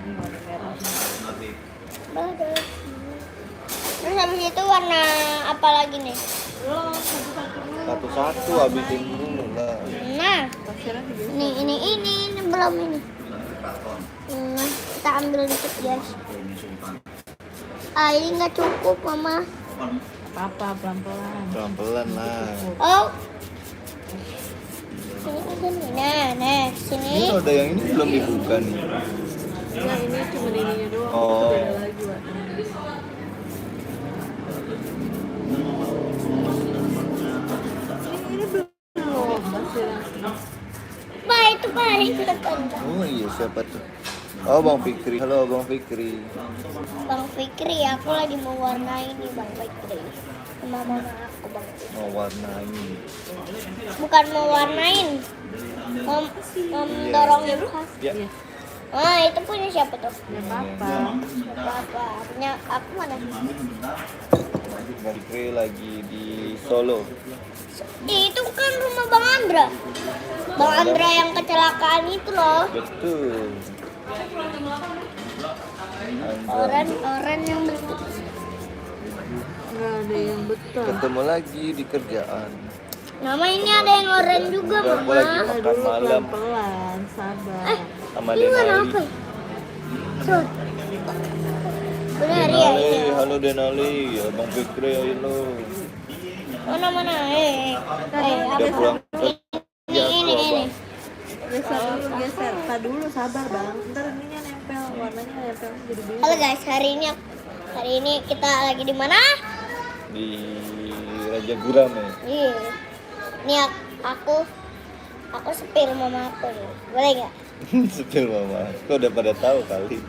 nih warna merah. Terus habis itu warna apa lagi nih? Belum satu-satu dulu. Satu-satu habisin dulu lah. Nah, Pasirnya digeser. ini belum ini. Nah, kita ambil dikit guys. Ini nggak cukup mama. Apa pelan-pelan. Pelan-pelan lah. Oh, sini. Nah, sini. Ini roda yang ini belum dibuka nih. Nah ini cuma ininya doang. Oh. Itu beda lagi warnanya. Ini belum pasirnya. Pak, itu Pak yang kita tonton. Oh iya, siapa tuh? Oh, Bang Fikri. Halo Bang Fikri. Bang Fikri, aku lagi mau warna ini Bang Fikri. Sama mama aku Bang Fikri. Mau warna ini. Bukan mau warnain, mau mendorongin. Ya. Iya. Itu punya siapa tuh? Ya papa. Apa? Punya aku mana? Bang Fikri lagi di Solo. Itu kan rumah Bang Andra. Bang Andra yang kecelakaan itu loh. Betul. Orang yang betul. Nggak ada yang betah. Ketemu lagi di kerjaan. Nama ini ada yang orange juga Aku lagi mama. makan Dulu malam pelan-pelan, sabar. sama Ini warna Denali. apa ya? Tuh. Benar ya Denali, ini. halo Denali. Ya Bang Fikri, ayo lo. Mana? Udah Apa? pulang kerja Ini. Bang. Geser dulu, geser. Tak dulu, sabar bang. Ntar ininya nempel, warnanya nempel jadi biru. Halo guys, hari ini kita lagi di mana? Di Raja Guram ya. Iya. Ini aku sepil mama aku nih. Boleh nggak? Sepil mama. Kau udah pada tahu kali.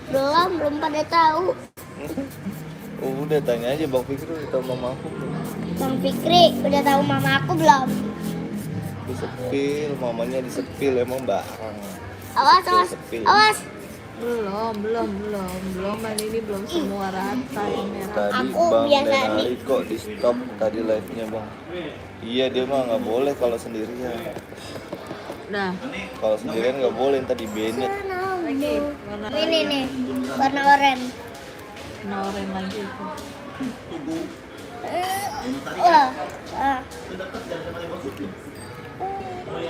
Belum pada tahu. Oh, udah tanya aja Bang Fikri udah tahu mama aku belum? Bang Fikri udah tahu mama aku belum? Disepil, mamanya disepil emang barang. Awas. Sepil. Belum. Ini belum semua rata yang merah. Tadi Aku Bang biasa Denali nih. kok di stop tadi live-nya Bang. Iya dia mah nggak boleh kalau sendirian. Nah, Kalau sendirian nggak boleh tadi Bennett. lagi warna Ini nih, warna oranye. oranye lagi itu. Wah.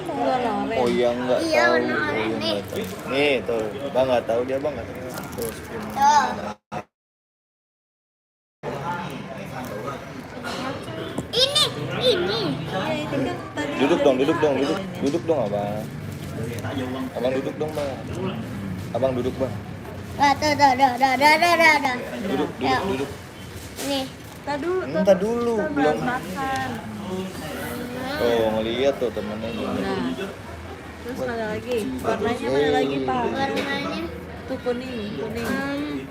Warna oranye. Oh yang nggak Iya, tahu. warna Oh, oranye yang nih. nggak tahu. Nih tuh, Bang nggak tahu dia Bang nggak tahu. Tuh, spin. Tuh. Ini. Ya ini kan tadi Duduk ada dong, di duduk dong, awal duduk, ini. duduk dong abang. Abang duduk dong bang. Abang duduk bang. Tuh. Duduk, Ya. duduk. Nih. Tar dulu, Ntar dulu, Ntar belum. makan. Tuh ngeliat tuh temennya gini. Nah, terus mana lagi? Warnanya mana lagi pak? Warnanya Tuh kuning.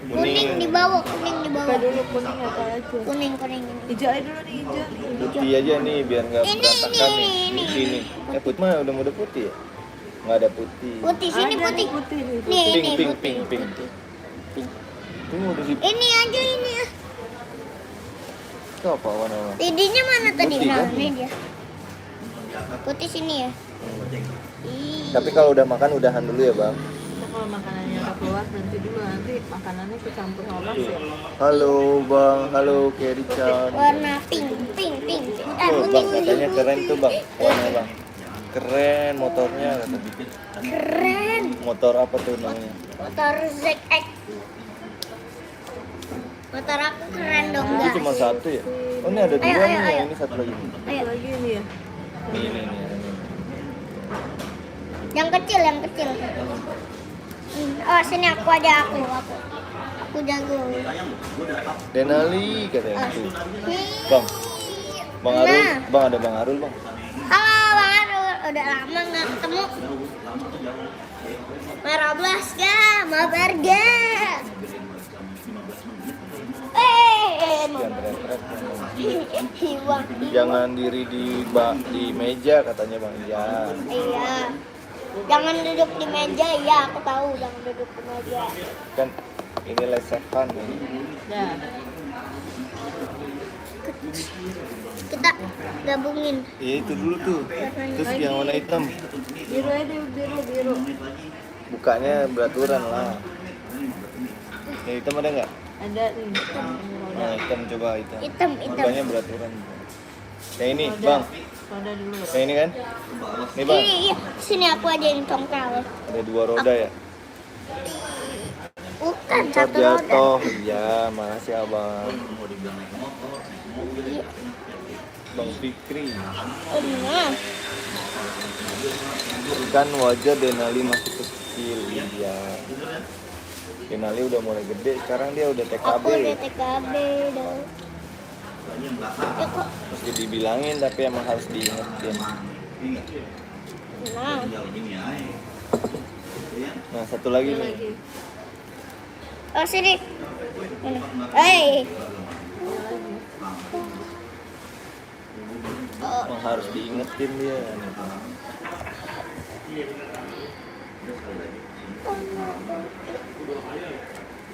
kuning di bawah. Buka dulu kuning apa aja? Kuning. Hijau aja dulu nih hijau. Putih aja nih biar nggak Ini, berantakan nih. ini. Putih nih. Putih mah udah putih ya? Nggak ada putih. Putih sini Ada putih. nih putih nih. Nih, Pink, ini pink, putih. pink, pink. Ini udah di Ini aja ini. itu apa warna? Tidinya mana tadi? Putih, Nah, kan? ini dia. Putih sini ya. Ih. Tapi kalau udah makan udahan dulu ya bang. Kita kalau makanannya udah keluar berhenti dulu nanti makanannya kecampur sama pasir. Halo bang, halo Kerry Chan. Warna pink. Oh bang katanya keren tuh bang, warna bang. Keren motornya katanya. Keren. Motor apa tuh namanya? Motor ZX. Motor aku keren dong Itu guys. cuma satu ya? Oh ini ada dua Ayo, nih, ayo. yang ini satu lagi. Ayo. Lagi ini ya. Ini. Yang kecil. Oh sini aku aja aku jago. Denali katanya tuh. Nih. Bang Arul, Nah. bang ada Bang Arul bang. Halo Bang Arul, udah lama nggak ketemu. Marablas ga, mabarga. Jangan teriak-teriak. Hiwang. Jangan diri di meja katanya bang. Ya. Iya. Jangan duduk di meja, ya aku tahu jangan duduk di meja. Kan ini lesehan ini. Nah, Kita gabungin. Iya itu dulu tuh. Terus yang warna hitam. biru aja biru. Bukanya beraturan lah. Yang hitam ada nggak? Ada nih. Roda. Nah, hitam coba hitam. Hitam. Rudanya beraturan. Yang ini, Roda. Bang. Roda dulu. Yang ini kan? Nih, Bang. Iya, sini aku aja yang tongkal. Ada 2 roda ya? Bukan Motor satu roda. jatuh. Iya, makasih Abang. Bang Fikri. Nah, Kan wajar Denali masih kecil. Iya. Denali udah mulai gede, sekarang dia udah TKB. aku udah TKB dong. Ya kok. Mesti dibilangin tapi emang harus diingetin. Nah, Nah, satu lagi nih. Lagi. oh sini. Mana? Hei. Oh, Emang harus diingetin dia.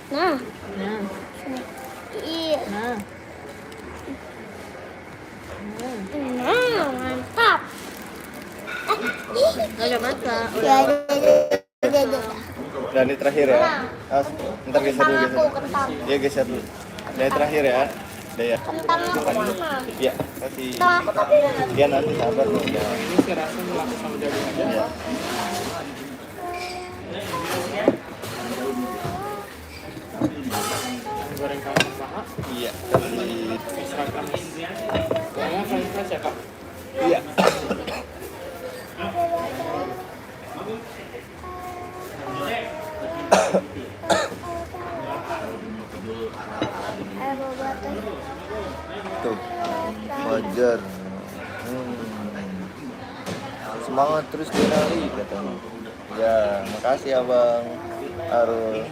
nah, Nah, sini. Iya. nah. Nah, mantap. Ada masa. Ya, ya. Dan ini terakhir ya. As, ntar geser dulu, Kentang geser. aku, kentang. Iya, geser dulu. Dan terakhir ya. Udah ya. Kentang aku mana? Iya, kasih. Kentang aku tapi Iya, nanti sabar dong. Ya. Ini saya rasa melaku sama daging aja. Iya. Goreng kamu paha. Iya, kasih. Seragam. Soalnya french fries ya kak. Iya. air boba tuh. Tuh, wajar. Semangat terus Denali katanya. Ya, makasih Abang Arul.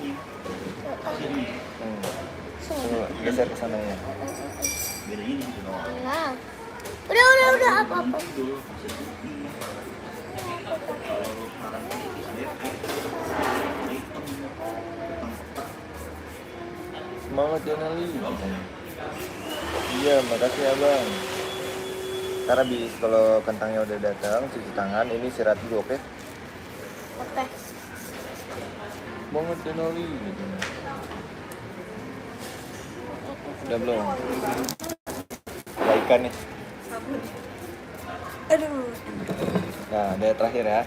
Coba geser ke sana ya. Nah, udah apa-apa. Semangat Denali. Iya, makasih Abang. Ntar habis kalau kentangnya udah datang, cuci tangan, ini istirahat dulu, oke? Oke. Semangat Denali. Udah belum? Ada ikan nih. Aduh. Nah, ada terakhir ya.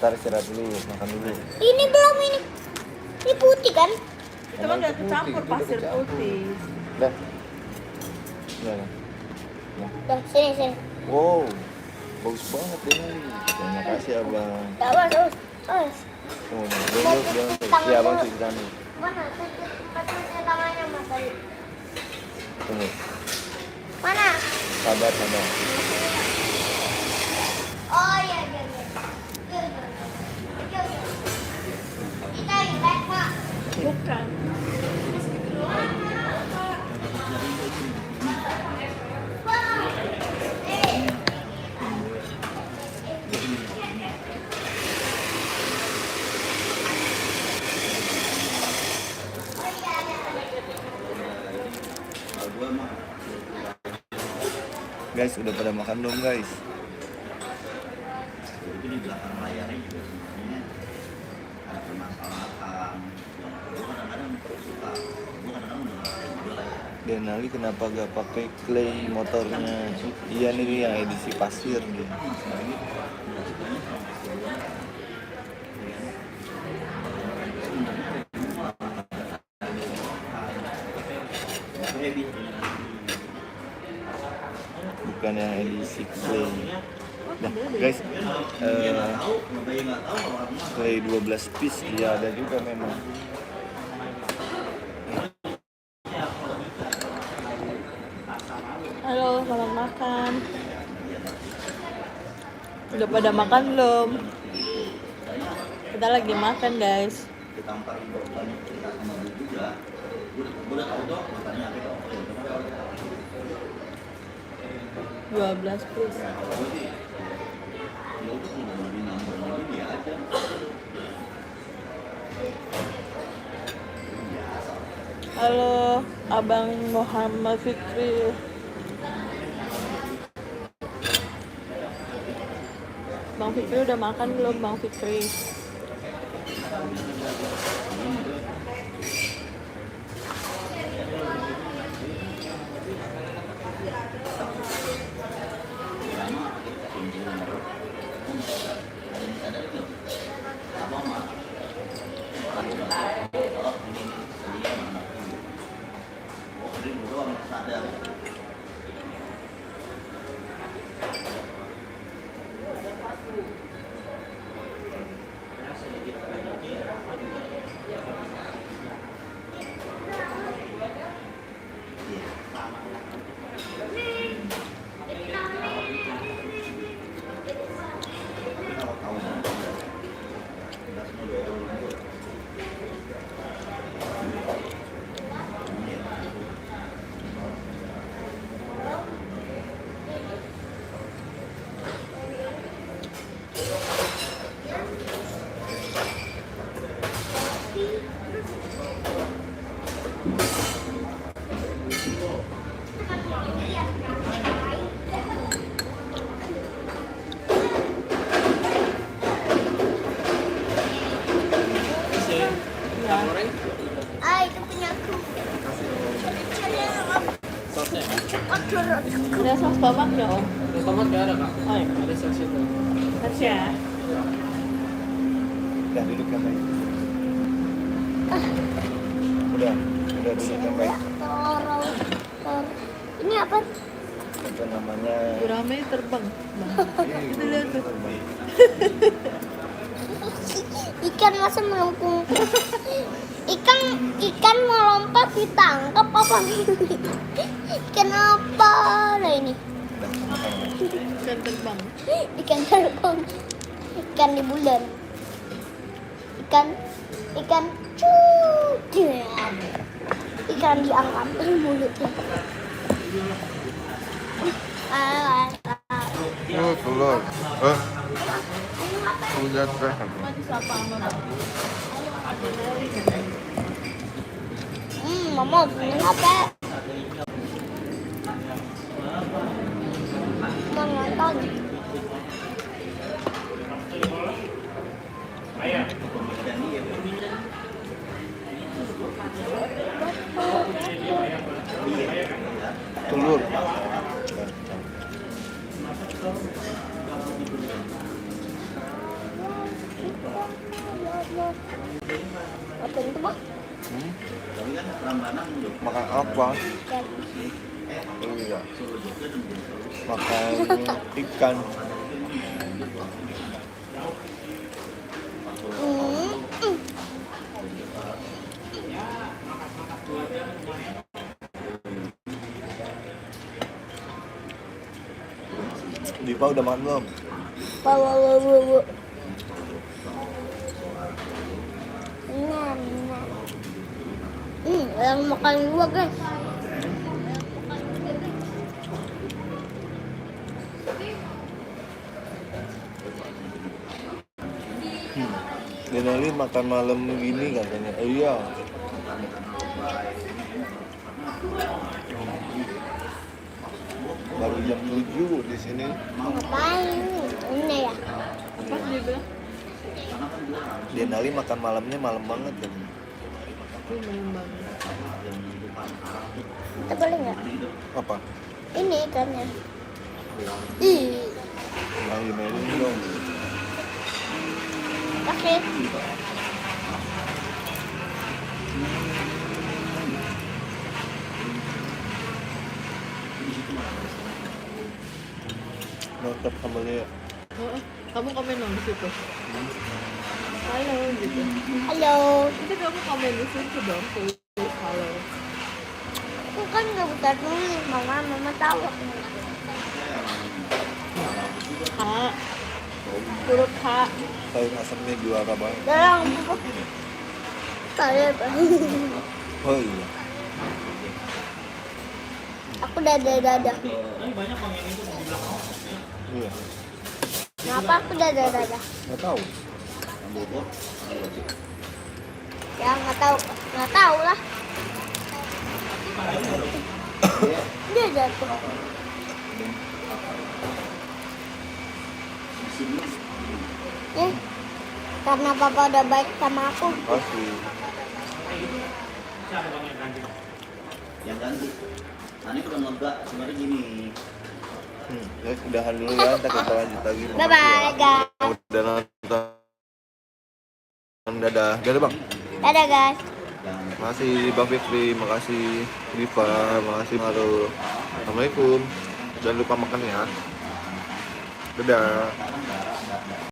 Ntar istirahat dulu, makan dulu. Ini belum ini. Ini putih kan? Itu kan udah kecampur pasir putih. Dah. Udah. Dah, sini. Wow, bagus banget ini. Terima kasih Abang. Tak bagus. Oh, Oh, bagus banget. Iya Abang cuci tangan. mana? Cuci tangannya Mas Ali. Tunggu, Mana? sabar. Oh iya. Kita lihat, Pak. Bukan. Guys, udah pada makan belum guys? Denali kenapa gak pakai clay motornya? Iya nih yang edisi pasir dia. Bukan yang edisi clay. Nah guys, clay 12 piece ya ada juga memang. Halo, selamat makan. Udah pada makan belum? Kita lagi makan guys. Dua belas piece. Halo, Abang Muhammad Fikri. Bang Fikri udah makan belum, Bang Fikri? Ikan goreng. Ah, itu punya aku. Sausnya. Ada saus tomat nggak om? Terus tomat nggak ada kak? Oh iya. Ada saus itu. Harus ya. Udah duduk yang baik. Udah duduk yang baik. Telur. Ini apa? Itu namanya Gurame terbang. Kita lihat tuh. Ikan masa melengkung. Ikan mau lompat ditangkap apa? Ikan apa? Nah ini. udah makan. Ikan terbang. Ikan terbang. Ikan di bulan. Ikan cucian. Ikan diangkat dari mulutnya. Telur. Punya teh. Mati siapa sama bang? Mama, ini apa? Mau nonton. Telur. Apa itu, Bang? Makan apa? Iya. Makan ikan. Dipa udah makan belum? Wow. Yang makan dua, guys. Denali makan malam gini katanya. Iya. Baru jam 7 di sini. Ngapain? Ini ya. Apa dia bilang? Denali makan malamnya malam banget katanya. Itu malam banget. Kita boleh nggak? Apa? Ini ikannya. Ih, Nah, gimana dong? pakai. Notep sambelnya. Kamu komen dong di situ. Halo gitu. Halo. Nanti kamu komen di situ dong. Tulis halo. Aku kan nggak bisa nulis, mama tahu. H. Huruf H. Sayur asamnya juara banget. Dalam. Saya. Oh iya. Aku dada. Iya. Kenapa aku dada? Nggak tahu. Ya nggak tahu lah. Dia jatuh. Karena papa udah baik sama aku. Pasti. yang ganti. Aneh udah ngebak sebenarnya gini. Ya udahan dulu ya, ntar kita lanjut lagi. Bye bye guys. Udah nonton. Dadah, dadah bang. Dadah guys. Makasih Bang Fikri, makasih Diva, makasih Maru. Assalamualaikum. Jangan lupa makan ya. Dadah.